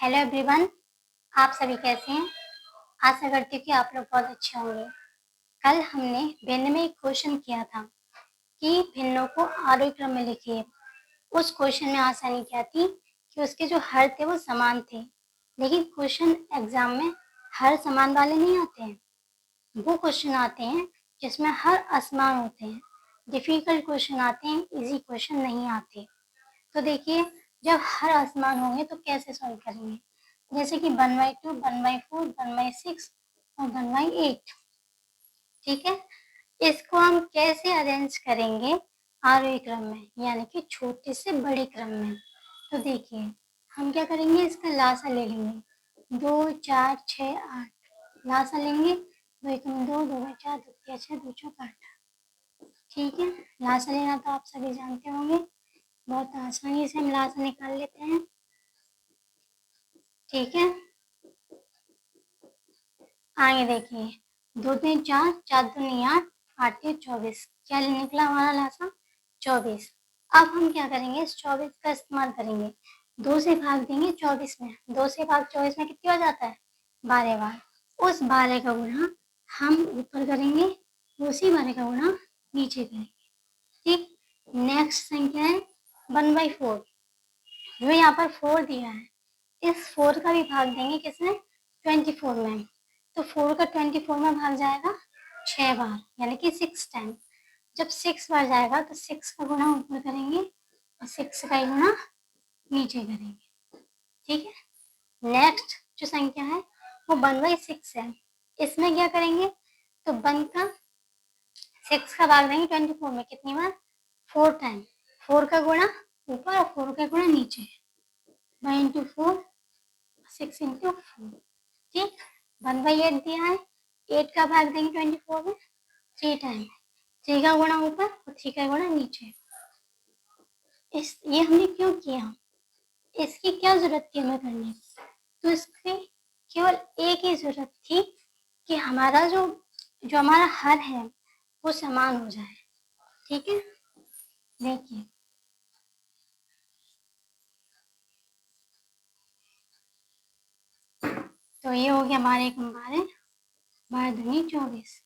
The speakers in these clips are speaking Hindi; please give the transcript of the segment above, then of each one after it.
हेलो एवरीवन, आप सभी कैसे हैं। आशा करती हूँ कि आप लोग बहुत अच्छे होंगे। कल हमने भिन्न में एक क्वेश्चन किया था कि भिन्नों को आरोही क्रम में लिखिए। उस क्वेश्चन में आसानी क्या थी कि उसके जो हर थे वो समान थे, लेकिन क्वेश्चन एग्जाम में हर समान वाले नहीं आते हैं। वो क्वेश्चन आते हैं जिसमें हर असमान होते हैं। डिफिकल्ट क्वेश्चन आते हैं, इजी क्वेश्चन नहीं आते। तो देखिए, जब हर आसमान होंगे तो कैसे सॉल्व करेंगे। जैसे कि 1/2, 1/4, 1/6 और 1/8। ठीक है, इसको हम कैसे अरेंज करेंगे आरोही क्रम में, यानी कि छोटे से बड़े क्रम में। तो देखिए, हम क्या करेंगे, इसका लासा ले लेंगे। 2, 4, 6, 8 लासा लेंगे। 2 एकम 2, 2 बाई 4, 2 तिया 6, 2 चौक 8। ठीक है, लासा लेना तो आप सभी जानते होंगे, बहुत आसानी से हम लासा निकाल लेते हैं। ठीक है, आगे देखिए, 2 3 4, 4 दूनी 8, 8 3 24। क्या निकला हमारा लासा? 24। अब हम क्या करेंगे, इस 24 का इस्तेमाल करेंगे, 2 से भाग देंगे 24 में। 2 से भाग 24 में कितनी हो जाता है? 12 बार। उस 12 का गुणा हम ऊपर करेंगे, उसी 12 का गुणा नीचे करेंगे। ठीक, नेक्स्ट संख्या है 1/4। जो यहाँ पर 4 दिया है, इस 4 का भी भाग देंगे किसमें? 24 में। तो 4 का 24 में भाग जाएगा 6 बार, यानी कि 6 टाइम। जब 6 बार जाएगा तो 6 का गुणा ऊपर करेंगे और 6 का ही गुणा नीचे करेंगे। ठीक है, नेक्स्ट जो संख्या है वो 1/6 है। इसमें क्या करेंगे, तो 1 का 6 का भाग देंगे 24 में, कितनी बार? 4 टाइम। 4 का गुणा ऊपर और 4 का गुणा नीचे। 1/4, 6 × 4। ठीक, 1/8 दिया है, 8 का भाग देंगे 24 में 3 टाइम। 3 का गुणा ऊपर और 3 का गुणा नीचे। ये हमने क्यों किया, इसकी क्या जरूरत थी हमें करने की? तो इसकी केवल एक ही जरूरत थी कि हमारा जो हमारा हर है वो समान हो जाए। ठीक है, देखिए, तो ये हो गया हमारे एक 12, 12 दूनी 24,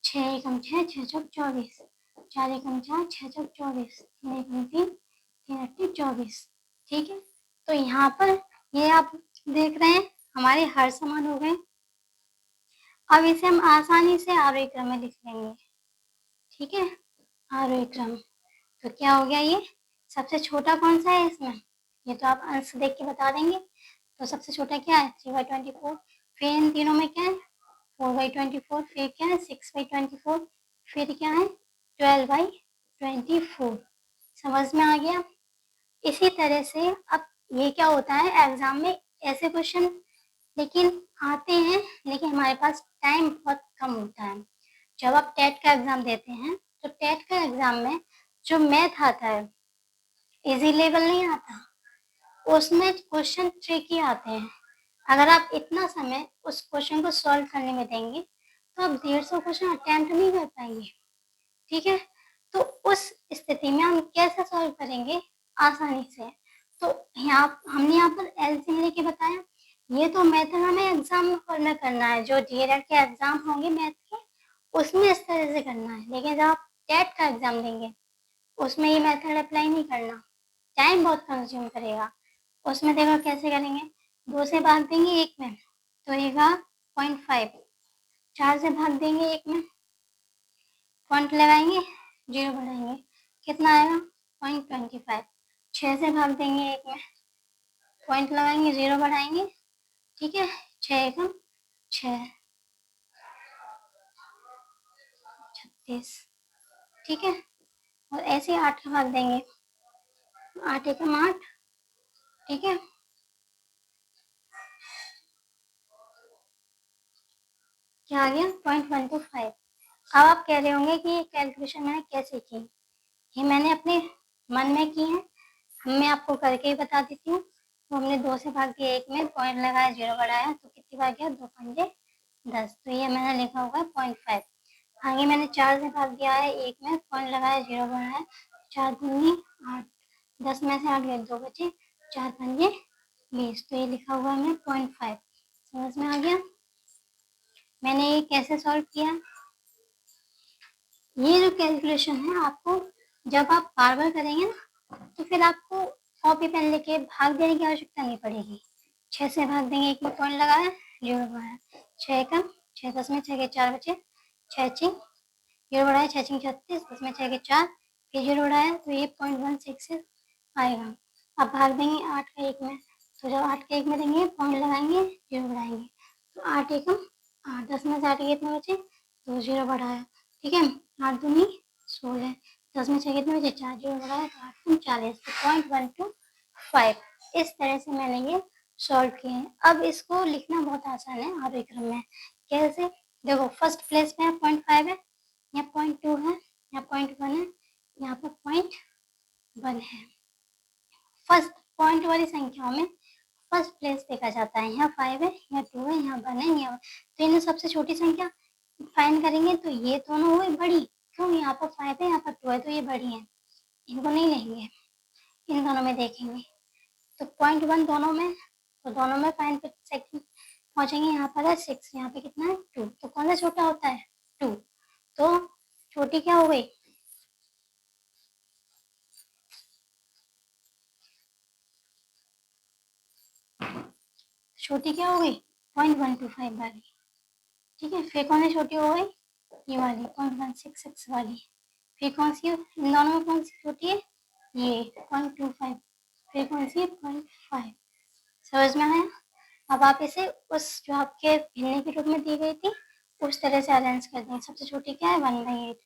6 एकम 6, 6 चौक 24, 4 एकम 4, 6 चौक 24, 3 एकम 3, 3 अट्ठी 24। ठीक है, तो यहाँ पर ये आप देख रहे हैं हमारे हर समान हो गए। अब इसे हम आसानी से आरोही क्रम में लिख लेंगे। ठीक है, आरोही क्रम, तो क्या हो गया, ये सबसे छोटा कौन सा है इसमें? ये तो आप अंश देख के बता देंगे। तो सबसे छोटा क्या है? 3/24। फिर इन तीनों में क्या है? 4/24। फिर क्या है? 6/24। फिर क्या है? 12/24। समझ में आ गया? इसी तरह से अब ये क्या होता है, एग्जाम में ऐसे क्वेश्चन लेकिन आते हैं, लेकिन हमारे पास टाइम बहुत कम होता है। जब आप टेट का एग्जाम देते हैं तो टेट का एग्जाम में जो मैथ आता है, इजी लेवल नहीं आता, उसमें क्वेश्चन ट्रिकी आते हैं। अगर आप इतना समय उस क्वेश्चन को सॉल्व करने में देंगे तो आप 150 क्वेश्चन अटेम्प्ट नहीं कर पाएंगे। ठीक है, तो उस स्थिति में हम कैसे सॉल्व करेंगे? आसानी से। तो हमने यहाँ पर एलसीएम लेके बताया। ये तो मेथड हमें एग्जाम हॉल में करना है, जो डीएलएड के एग्जाम होंगे मैथ के, उसमें इस तरह से करना है। लेकिन जब आप टेट का एग्जाम देंगे उसमें ये मेथड अप्लाई नहीं करना, टाइम बहुत कंज्यूम करेगा। उसमें देखो कैसे करेंगे, 2 से भाग देंगे 1 में तो रहेगा 0.5, 4 से भाग देंगे 1 में, पॉइंट लगाएंगे, 0 बढ़ाएंगे, कितना आएगा? 0.25। 6 से भाग देंगे 1 में, पॉइंट लगाएंगे, 0 बढ़ाएंगे, ठीक है, 6 एकम 6, 36। ठीक है, और ऐसे ही 8 का भाग देंगे, 8 एकम 8। ठीक है, क्या आ गया? 0.125। अब आप कह रहे होंगे कि ये कैलकुलेशन मैंने कैसे की? ये मैंने अपने मन में की है, मैं आपको करके ही बता देती हूँ। तो हमने 2 से भाग दिया 1 में, पॉइंट लगाया, 0 बढ़ाया, तो कितनी बार गया? 2 पंजे 10। तो ये मैंने लिखा होगा 0.5। आगे मैंने 4 से भाग दिया है 1 में, पॉइंट लगाया, 0 बढ़ाया, 4 दूनी 8, 10 में से 8 गए, 2 बचे, 4 पंजे 20, तो ये लिखा हुआ है 0.5। समझ में आ गया? मैंने ये कैसे सॉल्व किया? ये जो कैलकुलेशन है आपको जब आप बार बार करेंगे ना, तो फिर आपको कॉपी पेन लेके भाग देने की आवश्यकता नहीं पड़ेगी। 6 से भाग देंगे, 1 में पॉइंट लगाया, 0 बढ़ाया, 6 कम 6 10 में 6 के 4 बचे, 6 चिंग 0 बढ़ाया, 6 चिंग 36, 10 में 6 के 4, फिर 0 बढ़ाया, तो ये 0.16 आएगा। अब भाग देंगे 8 का 1 में, तो जब 8 के 1 में देंगे पॉइंट लगाएंगे, 0 बढ़ाएंगे, तो 8 एकम 8, 10 में से 8 के कितने बचे, तो 0 बढ़ाया, ठीक है। 8 दूनी 16, 10 में 6 कितने बचे, 4, 0 बढ़ाया, तो 8 कम 40, तो 0.125। इस तरह से मैंने ये सॉल्व किए हैं। अब इसको लिखना बहुत आसान है आरोही क्रम में। कैसे? देखो, फर्स्ट प्लेस में 0.5 है, यहाँ 0.2 है, यहाँ 0.1 है, यहाँ पर 0.1 है। फर्स्ट पॉइंट वाली संख्याओं में फर्स्ट प्लेस देखा जाता है। यहाँ 5 है, यहाँ 2 है, यहाँ 1 है, यहाँ, तो इन्हें सबसे छोटी संख्या फाइंड करेंगे, तो ये दोनों हुए बड़ी। क्यों? यहाँ पर 5 है, यहाँ पर 2 है, तो ये बड़ी है, इनको नहीं लेंगे, इन दोनों में देखेंगे। तो 0.1 दोनों में, तो दोनों में फाइंड कर सेकंड पहुंचेंगे। यहाँ पर है 6, यहाँ पे कितना है 2, तो कौन सा छोटा होता है? 2, तो छोटी क्या हो गई? छोटी क्या हो गई? 0.125 वाली, ठीक है। फिर कौन सी छोटी हो गई? ये वाली 0.166 वाली। फिर कौन सी, इन दोनों में कौन सी छोटी है? ये 0.25। फिर कौन सी? 0.5। समझ में आया? अब आप इसे उस जो आपके भिन्ने के रूप में दी गई थी उस तरह से अरेंज कर दें। सबसे छोटी क्या है? 1/8,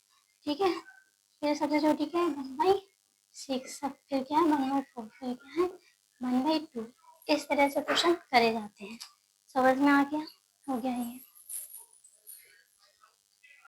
ठीक है। फिर सबसे छोटी क्या है? 1/6। सब फिर क्या है? 1/4। फिर क्या है? 1/2। इस तरह से क्वेश्चन करे जाते हैं। समझ में आ गया? हो गया ये।